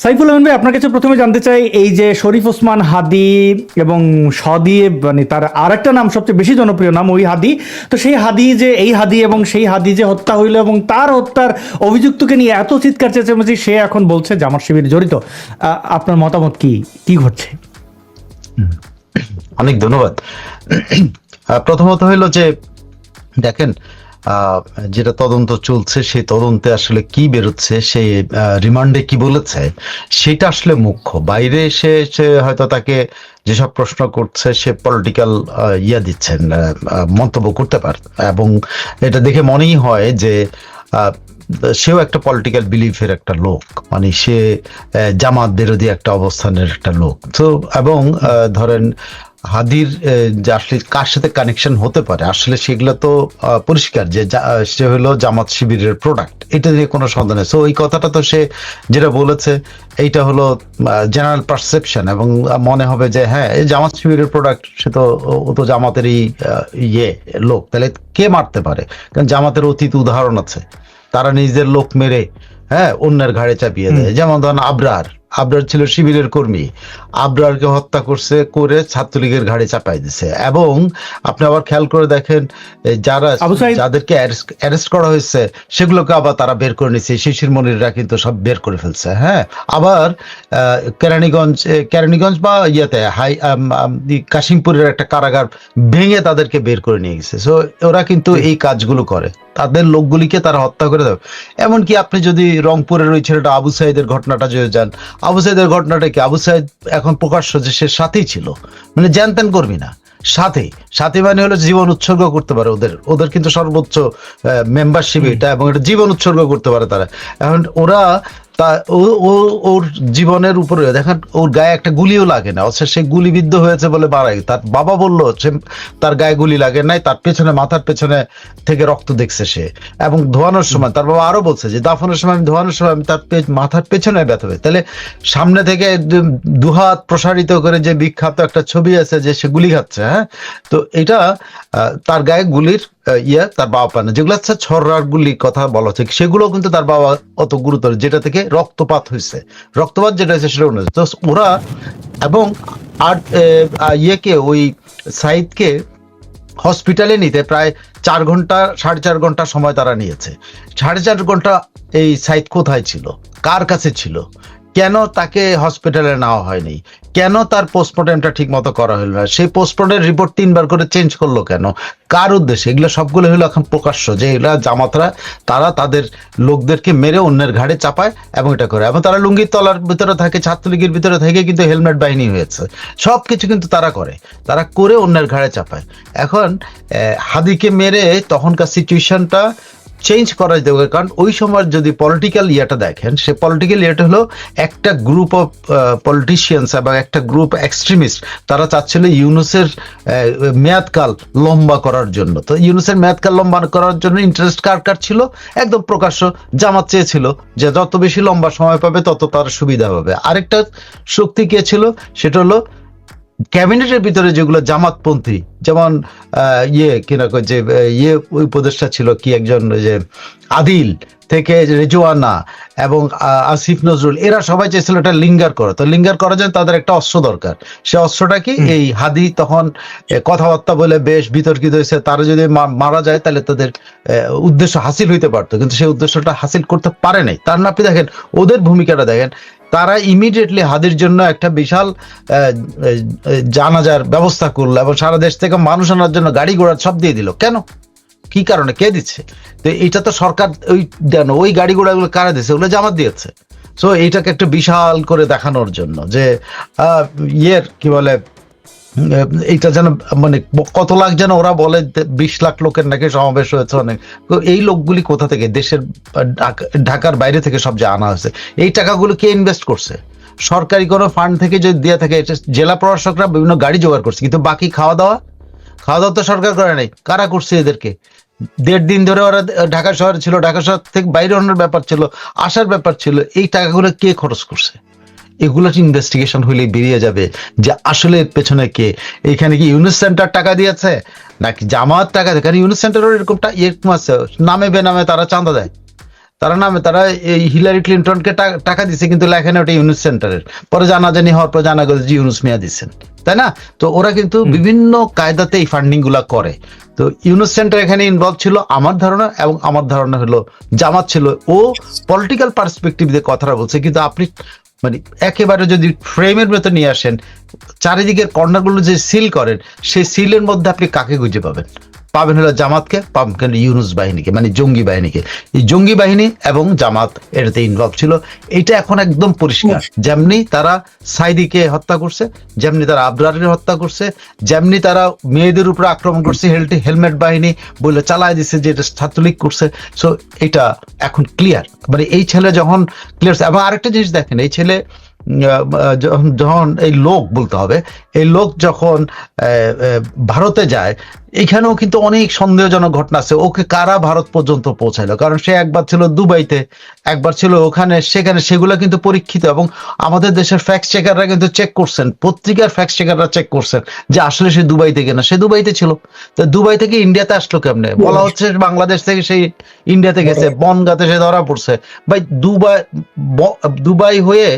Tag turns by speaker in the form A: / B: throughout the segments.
A: সাইফুল আহমেদ ভাই, আপনার কাছে প্রথমে জানতে চাই, এই যে শরীফ ওসমান হাদি এবং দিয়ে মানে তার আরেকটা নাম সবচেয়ে বেশি জনপ্রিয় নাম ওই হাদি। তো সেই হাদি যে এই হাদি এবং সেই হাদি যে হত্যা হইলো এবং তার হত্যার অভিযুক্তকে নিয়ে এত চিৎকার চেঁচামেচি, সে এখন বলছে জামাত শিবির জড়িত। আপনার মতামত কি, কি ঘটছে?
B: অনেক ধন্যবাদ। প্রথমত হইলো যে দেখেন, যেটা তদন্ত চলছে সেই তদন্তে আসলে কি বেরোচ্ছে, সেই রিমান্ডে কি বলেছে সেটা আসলে মুখ্য। বাইরে এসে সে হয়তো তাকে যেসব প্রশ্ন করছে সে পলিটিক্যাল দিচ্ছেন, মন্তব্য করতে পারে, এবং এটা দেখে মনেই হয় যে সেও একটা পলিটিক্যাল বিলিফের একটা লোক, মানে সে জামাত বিরোধী একটা অবস্থানের একটা লোক। তো এবং ধরেন হাদির যে আসলে কার সাথে কানেকশন হতে পারে, আসলে সেগুলো তো পরিষ্কার যে সে হলো জামাত শিবিরের প্রোডাক্ট, এটা নিয়ে কোনো সন্দেহ নেই। সো এই কথাটা তো সে যেটা বলেছে এইটা হলো জেনারেল পারসেপশন, এবং মনে হবে যে হ্যাঁ এই জামাত শিবিরের প্রোডাক্ট, সে তো ও তো জামাতেরই লোক, তাহলে কে মারতে পারে? কারণ জামাতের অতীত উদাহরণ আছে, তারা নিজেদের লোক মেরে অন্যের ঘাড়ে চাপিয়ে দেয়। যেমন ধরেন আবরার ছিল শিবিরের কর্মী, আবরারকে হত্যা করে ছাত্রলীগের ঘাড়ে চাপাই দিছে। এবং আপনি আবার খেয়াল করে দেখেন, যাদেরকে অ্যারেস্ট করা হয়েছে সেগুলোকে আবার তারা বের করে নিচ্ছে, শিশির মনিররা কিন্তু সব বের করে ফেলছে। আবার কেরানীগঞ্জ বা কাশিমপুরের একটা কারাগার ভেঙে তাদেরকে বের করে নিয়ে গেছে। সো ওরা কিন্তু এই কাজগুলো করে, তাদের লোকগুলিকে তারা হত্যা করে দেবে। এমনকি আপনি যদি রংপুরের ওই ছেলেটা আবু সাইদের ঘটনাটা যদি যান, আবু সাইদের ঘটনাটা কি, আবু সাইদ এখন প্রকাশ্য যে সে সাথেই ছিল, মানে জ্যান করবি না, সাথে মানে হলো জীবন উৎসর্গ করতে পারে। ওদের কিন্তু সর্বোচ্চ মেম্বারশিপ এটা, এবং এটা জীবন উৎসর্গ করতে পারে তারা। এখন ওরা ওর জীবনের উপরে দেখেন, ওর গায়ে একটা গুলিও লাগে না, অথচ সে গুলিবিদ্ধ হয়েছে বলে মারা গেছে। তার বাবা বললো তার গায়ে গুলি লাগে নাই, তার পেছনে মাথার পেছনে থেকে রক্ত দেখছে সে। এবং ধোয়ানোর সময় তার বাবা আরো বলছে যে দাফনের সময়, আমি ধোয়ানোর সময় আমি তার মাথার পেছনে ব্যথা পেয়ে। তাহলে সামনে থেকে দুহাত প্রসারিত করে যে বিখ্যাত একটা ছবি আছে যে সে গুলি খাচ্ছে, তো এটা তার গায়ে গুলির তার বাবা পায় না। যেগুলো হচ্ছে ছড়ার গুলি কথা বলা হচ্ছে, সেগুলো কিন্তু তার বাবা অত গুরুতর, যেটা থেকে রক্তপাত হয়েছে, রক্তপাত যেটা হয়েছে সেটা অন্য। তো ওরা এবং আর ওই সাইদকে হসপিটালে নিতে প্রায় 4.5 ঘন্টা সময় তারা নিয়েছে। 4.5 ঘন্টা এই সাইদ কোথায় ছিল, কার কাছে ছিল, কেন তাকে হসপিটালে নেওয়া হয়নি, কেন তার পোস্টমর্টমটা ঠিক মতো করা হলো না, সেই পোস্টমর্টমের রিপোর্ট 3বার করে চেঞ্জ করলো কেন, কার উদ্দেশ্যে? এগুলো সবগুলো হলো এখন প্রকাশ্য যে এরা জামাতরা, তারা তাদের লোকদেরকে মেরে অন্যের ঘাড়ে চাপায় এবং এটা করে। এবং তারা লুঙ্গির তলার ভিতরে থাকে, ছাত্রলীগের ভিতরে থেকে কিন্তু হেলমেট বাহিনী হয়েছে, সবকিছু কিন্তু তারা করে অন্যের ঘাড়ে চাপায়। এখন হাদিকে মেরে তখনকার সিচুয়েশনটা চেঞ্জ করা যেতে পারে। কারণ ওই সময় যদি পলিটিক্যাল দেখেন, সে পলিটিক্যাল হলো একটা গ্রুপ অফ পলিটিশিয়ানস এবং একটা গ্রুপ এক্সট্রিমিস্ট, তারা চাচ্ছিল ইউনূসের মেয়াদকাল লম্বা করার জন্য। তো ইউনূসের মেয়াদকাল লম্বা করার জন্য ইন্টারেস্ট কার ছিল? একদম প্রকাশ্য জামাত চেয়েছিল যে যত বেশি লম্বা সময় পাবে তত তার সুবিধা হবে। আরেকটা শক্তি কে ছিল? সেটা হলো ক্যাবিনেটের ভিতরে যেগুলো জামাতপন্থী, যেমন যে উপদেষ্টা ছিল কি একজন, যে আদিল থেকে রেজওয়ানা এবং আসিফ নজরুল, এরা সবাই চেয়েছিল এটা লিঙ্গার করা। তো লিঙ্গার করার জন্য তাদের একটা অস্ত্র দরকার। সে অস্ত্রটা কি? এই হাদি তখন কথাবার্তা বলে বেশ বিতর্কিত হয়েছে, তারা যদি মারা যায় তাহলে তাদের উদ্দেশ্য হাসিল হইতে পারতো, কিন্তু সেই উদ্দেশ্যটা হাসিল করতে পারে নাই। তার আপনি দেখেন ওদের ভূমিকাটা দেখেন, তারা ইমিডিয়েটলি হাদির জন্য একটা বিশাল জানাজার ব্যবস্থা করলো এবং সারা দেশ থেকে মানুষ আনার জন্য গাড়ি ঘোড়া সব দিয়ে দিল। কেন? কি কারণে? কে দিচ্ছে? তো এটা তো সরকার, ওই গাড়ি ঘোড়াগুলো কারা দিচ্ছে? ওগুলো জামাত দিয়েছে। সো এইটাকে একটা বিশাল করে দেখানোর জন্য যে কি বলে, এইটা যেন মানে কত লাখ যেন ওরা বলে 20 লাখ লোকের নাকি সমাবেশ হয়েছে অনেক। এই লোকগুলি কোথা থেকে? দেশের ঢাকার বাইরে থেকে সব যে আনা হয়েছে। এই টাকাগুলো কে ইনভেস্ট করছে? সরকারি কোনো ফান্ড থেকে যদি দিয়ে থাকে, জেলা প্রশাসকরা বিভিন্ন গাড়ি জোগাড় করছে, কিন্তু বাকি খাওয়া দাওয়া তো সরকার করে নাই। কারা করছে এদেরকে? 1.5 দিন ধরে ওরা ঢাকা শহরে ছিল, ঢাকা শহর থেকে বাইরে অন্যের ব্যাপার ছিল, আসার ব্যাপার ছিল। এই টাকাগুলো কে খরচ করছে? এগুলো ইনভেস্টিগেশন হইলে বেরিয়ে যাবে যে আসলে পেছনে কে। এখানে কি ইউনুস সেন্টার টাকা দিয়েছে নাকি জামাত টাকা দেয়? কারণ ইউনুস সেন্টারের এরকম আছে, নামে বেনামে তারা চাঁদা দেয়। তারা এই হিলারি ক্লিনটনকে টাকা দিছে, কিন্তু লেখে না ওটা ইউনুস সেন্টারের। পরে জানাজানি হওয়ার পর জানা গেল যে ইউনুস মিয়া দিচ্ছেন, তাই না? তো ওরা কিন্তু বিভিন্ন কায়দাতে এই ফান্ডিং গুলা করে। তো ইউনুস সেন্টার এখানে ইনভলভ ছিল আমার ধারণা, এবং আমার ধারণা হলো জামাত ছিল। ও পলিটিক্যাল পার্সপেক্টিভ দিয়ে কথাটা বলছে, কিন্তু আপনি মানে একেবারে যদি ফ্রেমের ভেতর নিয়ে আসেন, চারিদিকের কর্নারগুলো যে সিল করেন, সেই সিলের মধ্যে আপনি কাকে খুঁজে পাবেন? পাবেন হলো জামাতকে, পাবেন ইউনুস বাহিনীকে, মানে জঙ্গি বাহিনীকে। এই জঙ্গি বাহিনী এবং জামাত এটাতে ইনভলভ ছিল, এটা এখন একদম পরিষ্কার। যেমনি তারা সাইদিকে হত্যা করছে, যেমনি তারা আবরারের হত্যা করছে, যেমনি তারা মেয়েদের উপরে আক্রমণ করছে, হেলমেট বাহিনী বলে চালায় দিচ্ছে যে এটা ছাত্রলীগ করছে। সো এটা এখন ক্লিয়ার, মানে এই ছেলে যখন ক্লিয়ার। এবং আরেকটা জিনিস দেখেন, এই ছেলে যখন এই লোক বলতে হবে, এই লোক যখন ভারতে যায়, এখানেও কিন্তু অনেক সন্দেহজনক ঘটনা আছে। ওকে কারা ভারত পর্যন্ত পৌঁছাইলো? কারণ সে একবার ছিল দুবাইতে, একবার ছিল ওখানে সেখানে, সেগুলো কিন্তু পরীক্ষিত। এবং আমাদের দেশের ফ্যাক্ট চেকাররা কিন্তু চেক করছেন, পত্রিকার ফ্যাক্ট চেকাররা চেক করছেন যে আসলে সে দুবাই থেকে না, সে দুবাইতে ছিল। তো দুবাই থেকে ইন্ডিয়াতে আসলো কেমনে? বলা হচ্ছে বাংলাদেশ থেকে সেই ইন্ডিয়াতে গেছে, বনগাঁতে সে ধরা পড়ছে। ভাই দুবাই হয়ে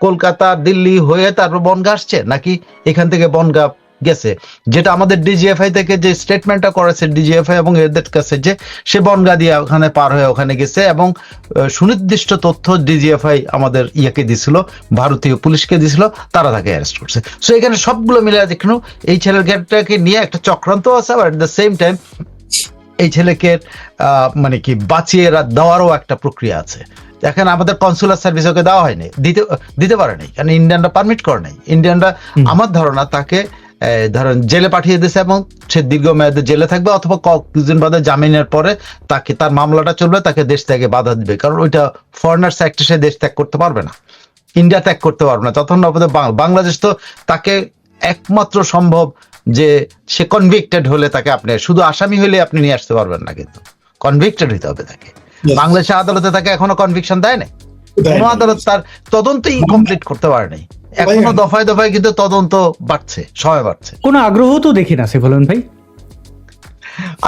B: কলকাতা দিল্লি হয়ে তারপর বনগাঁ আসছে, নাকি এখান থেকে বনগাঁ গেছে? যেটা আমাদের ডিজিএফআই থেকে যে স্টেটমেন্টটা করেছে ডিজিএফআই এবং এদের কাছে, যে সে বনগাঁ দিয়ে ওখানে পার হয়ে ওখানে গেছে, এবং সুনির্দিষ্ট তথ্য ডিজিএফআই আমাদের ইয়েকে দিছিল, ভারতীয় পুলিশকে দিছিল, তারা তাকে অ্যারেস্ট করছে। সো এখানে সবগুলো মিলে দেখুন এই ছেলেটাকে নিয়ে একটা চক্রান্ত আছে, আবার এট দ্য সেম টাইম এই ছেলেকে মানে কি বাঁচিয়ে দেওয়ারও একটা প্রক্রিয়া আছে। দেখেন আমাদের কনসুলার সার্ভিস ওকে দেওয়া হয়নি, দিতে পারে নাই, কারণ ইন্ডিয়ানরা পারমিট করে নাই। ইন্ডিয়ানরা আমার ধারণা তাকে ধরেন জেলে পাঠিয়ে দিয়েছে, এবং সে দীর্ঘমেয়াদে জেলে থাকবে, অথবা কিছুদিন বাদে জামিনের পরে তাকে তার মামলাটা চলবে, তাকে দেশ থেকে বাধা দিবে। কারণ ওইটা ফরেনার্স অ্যাক্টে সে দেশ ত্যাগ করতে পারবে না, ইন্ডিয়া ত্যাগ করতে পারবে না। তখন বাংলাদেশ তো তাকে একমাত্র সম্ভব যে সে কনভিক্টেড হলে তাকে, আপনি শুধু আসামি হলে আপনি নিয়ে আসতে পারবেন না, কিন্তু কনভিক্টেড হইতে হবে তাকে। বাংলাদেশের আদালতে তাকে এখনো কনভিকশন দেয় নাই, কোনো আদালত তার তদন্তই কমপ্লিট করতে পারে নাই। এখনো দফায় দফায় কিন্তু তদন্ত বাড়ছে, সময় বাড়ছে।
A: কোনো আগ্রহ তো দেখি না সাইফুল আলম ভাই।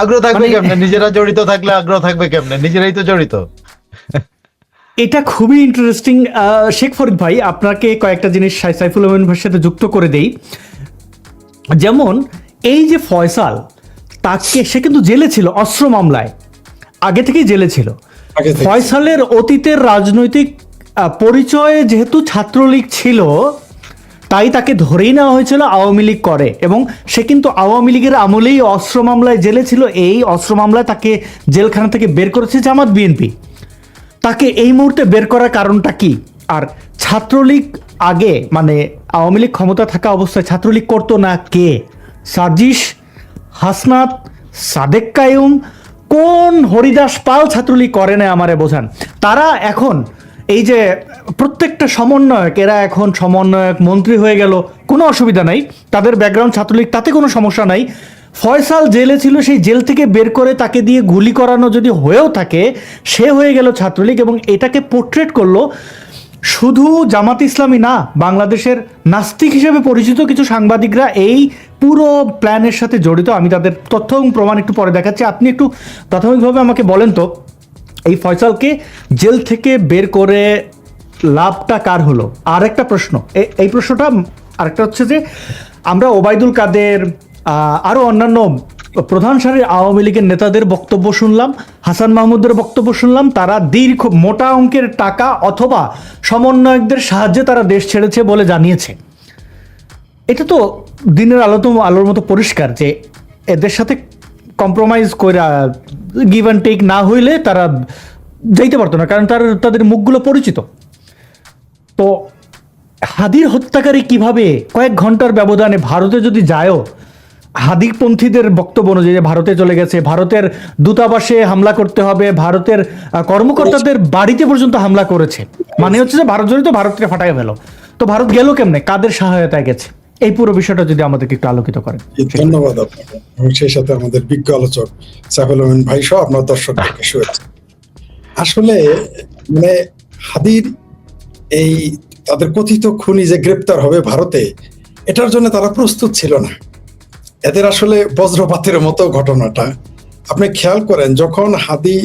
B: আগ্রহ থাকবে কেমনে? নিজেরা জড়িত থাকলে আগ্রহ থাকবে কেমনে? নিজেরাই তো জড়িত।
A: এটা খুবই ইন্টারেস্টিং। শেখ ফরিদ ভাই, আপনাকে কয়েকটা জিনিস সাইফুল আলম ভাইয়ের সাথে যুক্ত করে দেই। যেমন এই যে ফয়সাল, তাকে সে কিন্তু জেলে ছিল অস্ত্র মামলায়, আগে থেকেই জেলে ছিল। ফয়সালের অতীতের রাজনৈতিক পরিচয়ে যেহেতু ছাত্রলীগ ছিল, তাই তাকে ধরেই নেওয়া হয়েছিল আওয়ামী লীগ করে, এবং সে কিন্তু আওয়ামী লীগের আমলেই অস্ত্র মামলায় জেলে ছিল। এই অস্ত্র মামলায় তাকে জেলখানা থেকে বের করেছে জামাত বিএনপি। তাকে এই মুহূর্তে বের করার কারণটা কি? আর ছাত্রলীগ আগে, মানে আওয়ামী লীগ ক্ষমতা থাকা অবস্থায় ছাত্রলীগ করতো না কে? সাজিশ, হাসনাত, সাদেক কায়ুম, কোন হরিদাস পাল ছাত্রলীগ করে না আমারে বোঝান। তারা এখন এই যে প্রত্যেকটা সমন্বয়ক, এরা এখন সমন্বয়ক মন্ত্রী হয়ে গেল, কোনো অসুবিধা নাই, তাদের ব্যাকগ্রাউন্ড ছাত্রলীগ, তাতে কোনো সমস্যা নাই। ফয়সাল জেলে ছিল, সেই জেল থেকে বের করে তাকে দিয়ে গুলি করানো যদি হয়েও থাকে, সে হয়ে গেল ছাত্রলীগ। এবং এটাকে পোর্ট্রেট করলো শুধু জামাত ইসলামী না, বাংলাদেশের নাস্তিক হিসেবে পরিচিত কিছু সাংবাদিকরা এই পুরো প্ল্যানের সাথে জড়িত। আমি তাদের তথ্য এবং প্রমাণ একটু পরে দেখাচ্ছি। আপনি একটু প্রাথমিকভাবে আমাকে বলেন তো, এই ফয়সালকে জেল থেকে বের করে লাভটা কার হলো? আর একটা প্রশ্ন, এই প্রশ্নটা আরেকটা হচ্ছে যে, আমরা ওবায়দুল কাদের, আরও অন্যান্য প্রধান সারির আওয়ামী লীগের নেতাদের বক্তব্য শুনলাম, হাসান মাহমুদের বক্তব্য শুনলাম, তারা দীর্ঘ মোটা অঙ্কের টাকা অথবা সমন্বয়কদের সাহায্যে তারা দেশ ছেড়েছে বলে জানিয়েছে। এটা তো দিনের আলোর মতো পরিষ্কার যে এদের সাথে কম্প্রোমাইজ করে গিভ অ্যান্ড টেক না হইলে তারা যাইতে পারতো না, কারণ তাদের মুখগুলো পরিচিত। তো হাদির হত্যাকারী কিভাবে কয়েক ঘন্টার ব্যবধানে ভারতে যদি যায়ও, হাদিপন্থীদের বক্তব্য অনুযায়ী ভারতে চলে গেছে, ভারতের দূতাবাসে হামলা করতে হবে, ভারতের কর্মকর্তাদের বাড়িতে পর্যন্ত হামলা করেছে, মানে হচ্ছে যে ভারত জড়িত, ভারতকে ফাটাই ফেলো। তো ভারত গেল কেমনে, কাদের সহায়তায় গেছে? এই পুরো বিষয়টা যদি আমাদেরকে একটু আলোকিত করেন।
C: ধন্যবাদ আপনাকে, এবং সেই সাথে আমাদের বিজ্ঞ আলোচক সাইফুল আলম ভাই সহ আপনার দর্শকদেরকে শুভেচ্ছা। আসলে মানে হাদির এই তাদের কথিত খুনি যে গ্রেপ্তার হবে ভারতে, এটার জন্য তারা প্রস্তুত ছিল না। এদের আসলে বজ্রপাতের মতো ঘটনাটা আপনি খেয়াল করেন, যখন হাদি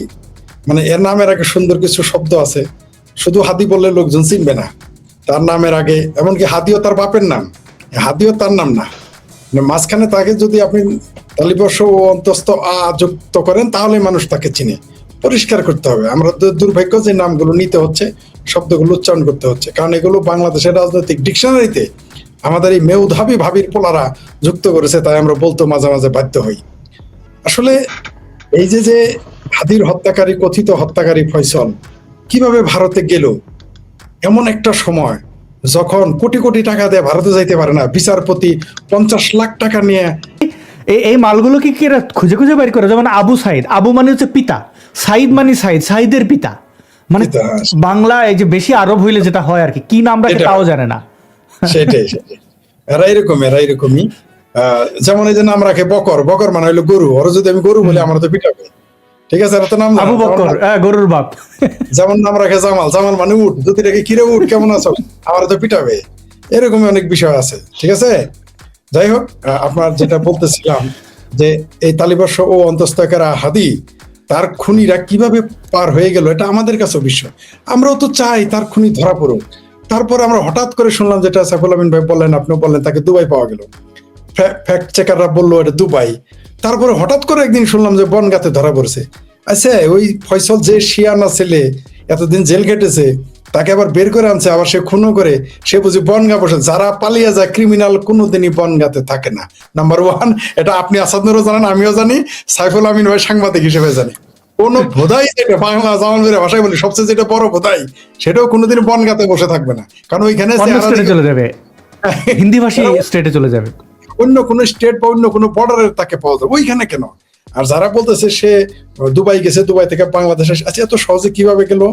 C: মানে এর নামের আগে সুন্দর কিছু শব্দ আছে, শুধু হাদি বললে লোকজন চিনবে না, তার নামের আগে এমনকি হাদিও তার বাপের নাম, হাদিও তার নাম না, মানে মাঝখানে তাকে যদি আপনি তালিবর্ষ ও অন্তস্থ আ যুক্ত করেন তাহলে মানুষ তাকে চিনে। পরিষ্কার করতে হবে। আমরা দুর্ভাগ্য যে নামগুলো নিতে হচ্ছে, শব্দগুলো উচ্চারণ করতে হচ্ছে, কারণ এগুলো বাংলাদেশের রাজনৈতিক ডিকশনারিতে আমাদের এই মেউধাবী ভাবির পোলারা যুক্ত করেছে, তাই আমরা বলতে মাঝে মাঝে বাধ্য হই। আসলে এই যে হাদির হত্যাকারী, কথিত হত্যাকারী ফয়সল কিভাবে ভারতে গেল এমন একটা সময় যখন কোটি কোটি টাকা দিয়ে ভারতে যাইতে পারে না, বিচারপতি 50 লাখ টাকা নিয়ে
A: এই মালগুলো কি এরা খুঁজে খুঁজে বের করে? যেমন আবু সাইদ, আবু মানে হচ্ছে পিতা, সাইদ মানে সাইদের পিতা, মানে
C: পিতা।
A: বাংলা এই যে বেশি আরব হইলে যেটা হয় আর কি, কি নাম রাখে
C: এটা-
A: তাও জানে না।
C: সেটাই এরা এরকমই যেমন এই যে নাম রাখে বকর, বকর মানে হলো গরু, ওরা যদি আমি গরু বলি আমার তো পিটাবে, ঠিক আছে, এরা তো নাম জানে
A: আবু
C: না।
A: বকর গরুর বাপ।
C: যেমন নাম রাখে জামাল, জামাল মানে উঠ, যদি রেখে কিরে উঠ কেমন আছো, আমার তো পিটাবে। এরকমই অনেক বিষয় আছে, ঠিক আছে। যাই হোক, আপনার যেটা বলতেছিলাম যে এই তালিবর্ষ ও অন্তস্তকেরা হাদি, তার খুনিরা কিভাবে পার হয়ে গেল এটা আমাদের কাছে বিষয়। আমরাও তো চাই তার খুনি ধরা পড়ুক। তারপর আমরা হঠাৎ করে শুনলাম, যেটা সাইফুল আমিন ভাই বললেন, আপনিও বললেন, তাকে দুবাই পাওয়া গেল, ফ্যাক্ট চেকাররা বললো এটা দুবাই। তারপরে হঠাৎ করে একদিন শুনলাম যে বনগাঁতে ধরা পড়েছে। আচ্ছা, ওই ফয়সল যে শিয়ানা ছেলে এতদিন জেল কেটেছে, তাকে আবার বের করে আনছে, আবার সে খুনও করে, সে বুঝি বনগা বসে। যারা পালিয়ে যায় ক্রিমিনাল কোনোদিনই বনগাতে থাকে না, নাম্বার ওয়ান। এটা আপনি আসাদনুরও জানেন, আমিও জানি, সাইফুল আমিন ভাই সাংবাদিক হিসেবে জানি। কোন ভোদাই, যেটা বাংলা জামালদের ভাষায় বলি সবচেয়ে যেটা বড় ভোদাই, সেটাও কোনোদিন বনগাতে বসে থাকবে না, কারণ ওইখানে
A: অন্য স্টেটে চলে যাবে, হিন্দি ভাষী স্টেটে চলে যাবে,
C: অন্য কোনো স্টেট বা অন্য কোনো বর্ডারের তাকে পাওয়া যাবে, ওইখানে কেন? আর যারা বলতেছে সে দুবাই গেছে, দুবাই থেকে বাংলাদেশে, আচ্ছা এত সহজে কিভাবে গেল?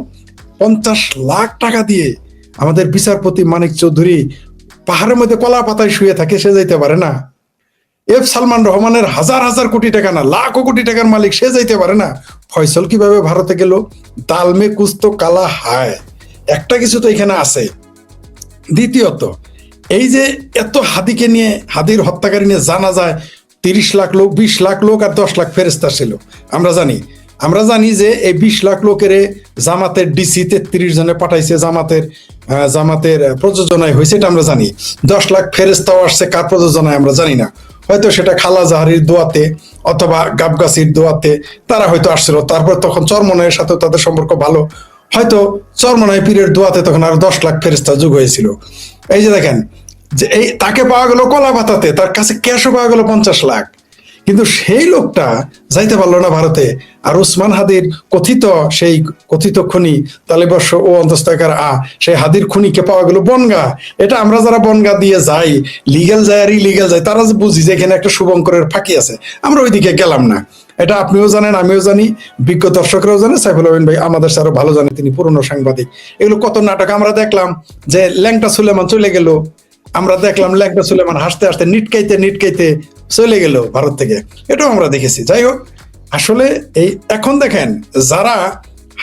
C: 50 লাখ টাকা দিয়ে আমাদের বিচারপতি মানিক চৌধুরী পাহাড়ের মধ্যে কলা পাতায় শুয়ে থাকে, সে যাইতে পারে না? এফ সালমান রহমানের হাজার হাজার কোটি টাকা না লাখো কোটি টাকার মালিক, সে যাইতে পারে না? ফয়সল কিভাবে ভারতে গেল? দালমে কুস্তো কালা হায়, একটা কিছু তো এখানে আছে। দ্বিতীয়ত, এই যে এত হাদিকে নিয়ে, হাদির হত্যাকারী নিয়ে জানা যায় 30 লাখ লোক, 20 লাখ লোক আর 10 লাখ ফেরেস্তা ছিল। আমরা জানি যে এই 20 লাখ লোকের জামাতের ডিসি 33 জনে পাঠাইছে, জামাতের প্রযোজনায় হয়েছে, এটা আমরা জানি। 10 লাখ ফেরেস্তাও আসছে, কার প্রযোজনায় আমরা জানি না, হয়তো সেটা খালা জাহারির দোয়াতে অথবা গাবগাছির দোয়াতে তারা হয়তো আসছিল। তারপর তখন চরমনায়ের সাথে তাদের সম্পর্ক ভালো, হয়তো চরমনায় পীরের দোয়াতে তখন আরো 10 লাখ ফেরেস্তা যোগ হয়েছিল। এই যে দেখেন, যে এই তাকে পাওয়া গেল কলা পাতাতে, তার কাছে ক্যাশও পাওয়া গেল 50 লাখ, কিন্তু সেই লোকটা যাইতে পারলো না ভারতে। আর উসমান হাদির সেই কথিত খুনি তালিবর্ষ ও অন্তস্তকার সেই হাদির খুনিকে পাওয়া গেল বনগা। এটা আমরা যারা বনগা দিয়ে যাই, লিগেল যায় আর ইলিগেল যায়, তারা যে বুঝি যে এখানে একটা শুভঙ্করের ফাঁকি আছে, আমরা ওইদিকে গেলাম না। এটা আপনিও জানেন, আমিও জানি, বিজ্ঞ দর্শকরাও জানে, সাইফুল আমিন ভাই আমাদের আরো ভালো জানে, তিনি পুরনো সাংবাদিক। এগুলো কত নাটক আমরা দেখলাম, যে ল্যাংটা সুলেমান চলে গেল, আমরা দেখলাম ল্যাংটা সুলেমান হাসতে হাসতে নিটকাইতে চলে গেল ভারত থেকে, এটাও আমরা দেখেছি। যাই হোক, আসলে এই এখন দেখেন, যারা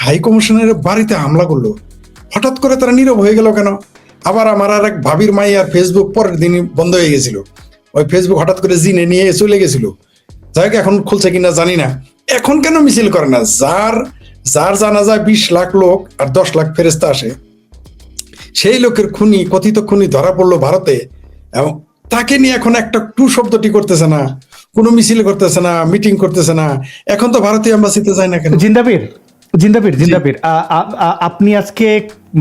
C: হাই কমিশনের বাড়িতে হামলা করলো, হঠাৎ করে তারা নীরব হয়ে গেল কেন? আবার আমার আর এক ভাবির মাইয়ার ফেসবুক পরের দিনই বন্ধ হয়ে গেছিল, ওই ফেসবুক হঠাৎ করে জিনে নিয়ে চলে গেছিল। যাই হোক, এখন খুলছে কিনা জানি না। এখন কেন মিছিল করে না? যার জানা যায় 20 লাখ লোক আর 10 লাখ ফেরেস্তা আসে, সেই লোকের খুনি, কথিত খুনি ধরা পড়লো ভারতে, এবং তাকে নিয়ে এখন একটা টু শব্দটি করতেছে না, কোনো মিছিল করতেছে না, মিটিং করতেছে না। এখন তো ভারতীয় এম্বাসিতে যায় না কেন?
A: জিন্দাপির আপনি আজকে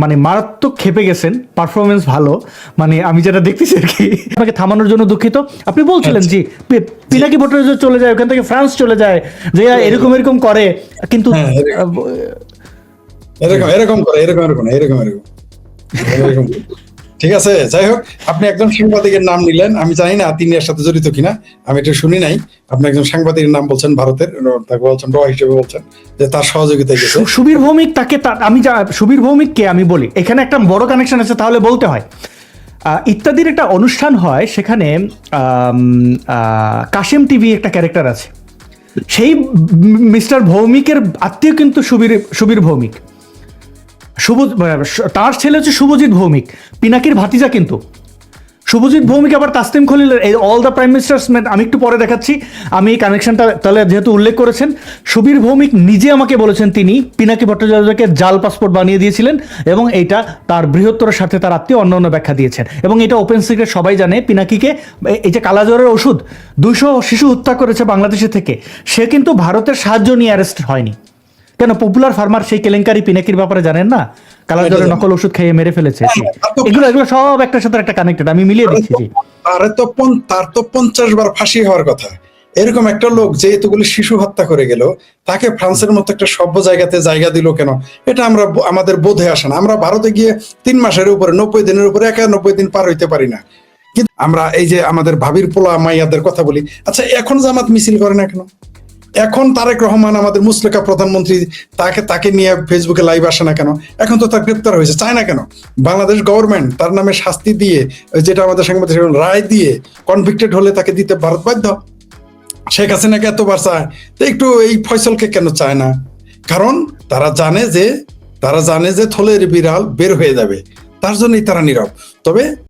A: মানে মারাত্মক খেপে গেছেন, পারফরমেন্স ভালো, মানে আমি যেটা দেখতেছি আর কি। আপনাকে থামানোর জন্য দুঃখিত। আপনি বলছিলেন জি পিনাকি ভট্টাচার্য চলে যায়, ওখান থেকে ফ্রান্স চলে যায়, যে এরকম করে, কিন্তু
C: এরকম ঠিক আছে। যাই হোক, আপনি একজন সাংবাদিকের নাম নিলেন, আমি জানি না তিনি এর সাথে জড়িত কিনা, আমি এটা শুনি নাই। আপনি একজন সাংবাদিকের নাম বলছেন, ভারতের, তাকে বলছেন র হিসেবে বলছেন, যে তার সহযোগিতায় গেছে
A: সুবীর ভৌমিক। তাকে সুবীর ভৌমিককে আমি বলি, এখানে একটা বড় কানেকশন আছে, তাহলে বলতে হয়। ইত্যাদির একটা অনুষ্ঠান হয়, সেখানে কাশেম টিভি একটা ক্যারেক্টার আছে, সেই মিস্টার ভৌমিকের আত্মীয় কিন্তু সুবীর ভৌমিক, তার ছেলে হচ্ছে শুভজিৎ ভৌমিক, পিনাকির ভাতিজা। কিন্তু শুভজিৎ ভৌমিক আবার তাসনিম খলিল, এই অল দ্য প্রাইম মিনিস্টার্স মেট, আমি একটু পরে দেখাচ্ছি। আমি এই কানেকশনটা তাহলে যেহেতু উল্লেখ করেছেন, সুবীর ভৌমিক নিজে আমাকে বলেছেন তিনি পিনাকি ভট্টাচার্যকে জাল পাসপোর্ট বানিয়ে দিয়েছিলেন এবং এইটা তার বৃহত্তর স্বার্থে তার আত্মীয় অন্য ব্যাখ্যা দিয়েছেন। এবং এটা ওপেন সিক্রেট, সবাই জানে পিনাকিকে এই যে কালাজ্বরের ওষুধ 200 শিশু হত্যা করেছে বাংলাদেশে থেকে, সে কিন্তু ভারতের সাহায্য নিয়ে অ্যারেস্ট হয়নি। কেন? পপুলার ফার্মার সেই কেলেঙ্কারি পিনাকির ব্যাপারে জানেন না? কালাজ্বরের নকল ওষুধ খেয়ে মেরে ফেলেছে। এগুলো সব একটার সাথে একটা কানেক্টেড, আমি মিলিয়ে দিচ্ছি। জি,
C: তার তো 50 বার ফাঁসি হওয়ার কথা। এরকম একটা লোক যে এতগুলি শিশু হত্যা করে গেল, তাকে ফ্রান্সের মতো একটা সভ্য জায়গাতে জায়গা দিল কেন? এটা আমাদের বোধে আসে না। আমরা ভারতে গিয়ে 3 মাসের উপরে 90 দিনের উপরে 91 দিন পার হইতে পারি না। কিন্তু আমরা এই যে আমাদের ভাবির পোলা মাইয়াদের কথা বলি, আচ্ছা এখন জামাত মিছিল করে না কেন? এখন তারেক রহমান আমাদের মুসলেকা প্রধানমন্ত্রী, তাকে নিয়ে ফেসবুকে লাইভ আসে না কেন? এখন তো তার গ্রেপ্তার হয়েছে, চায় না কেন? বাংলাদেশ গভর্নমেন্ট তার নামে শাস্তি দিয়ে, যেটা আমাদের সাংবাদিক রায় দিয়ে, কনভিক্টেড হলে তাকে দিতে ভারত বাধ্য। শেখ হাসিনাকে এতবার চায়, তো একটু এই ফয়সলকে কেন চায় না? কারণ তারা জানে যে থলের বিড়াল বের হয়ে যাবে, তার জন্যই তারা নীরব। তবে